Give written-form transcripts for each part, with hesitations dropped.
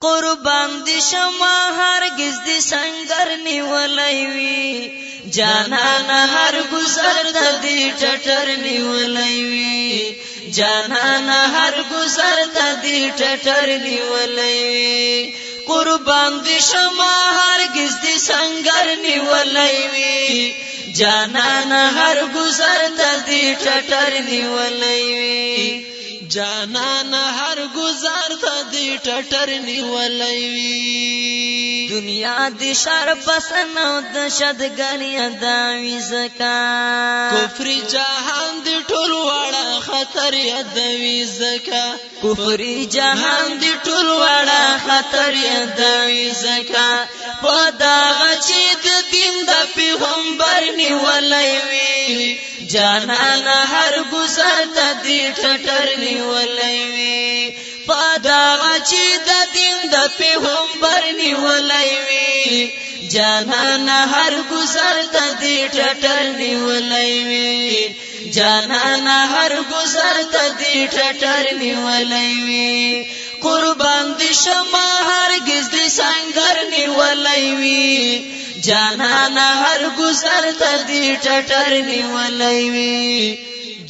قربان دي شما هرگز دي سنگر نیولای وی جانانا هر گزر ته دي ټټر نیولای وی جانانا هر گزر ته دي ټټر نیولای وی قربان دي شما هرگز دي سنگر نیولای وی جانانا هر گزر ته دي ټټر نیولای وی جانانا هر گزار ته دی ټټر نیولای وی دنیا دی شر پسن او دشد غنی داوی زکا کفر جهان دی ټول واړه خطر یادوي زکا کفر جهان دی ټول واړه خطر یادوي زکا پدا غچې د دین د پیغمبر نیولای وی جانانا هر گزر ته دی ټټر نیولای وی پدا غچې د دین د پیغمبر نیولای وی جانانا هر گزر ته دی ټټر نیولای وی جانانا هر گزر ته دی ټټر نیولای وی قربان دي شما هرگز دي سنگر نیولای وی جانانا هر گزر ته دی ټټر نیولای وی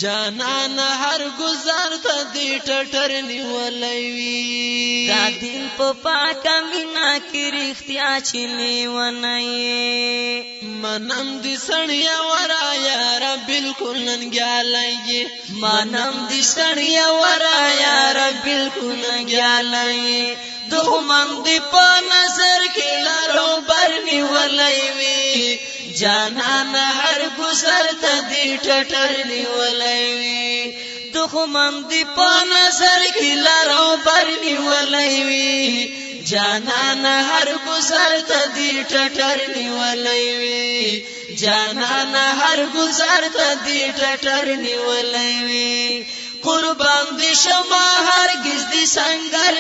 جانانا هر گزار ته دی ټټر نیولای وی دا دین په پاکه مینا کې رښتیا چلی ونای منم دي سړیا ورا یار بالکل ننګالای منم دي سړیا ورا یار بالکل ننګالای دښمن دی په نظر کې لارو برني ولای وی جانانا هر گزر ته دی ټټر نیولای وی دښمن دی په نظر کې لارو برني ولای وی جانانا هر گزر ته دی ټټر نیولای وی جانانا هر گزر ته دی ټټر نیولای وی قربان دي شما هرگز دي سنگر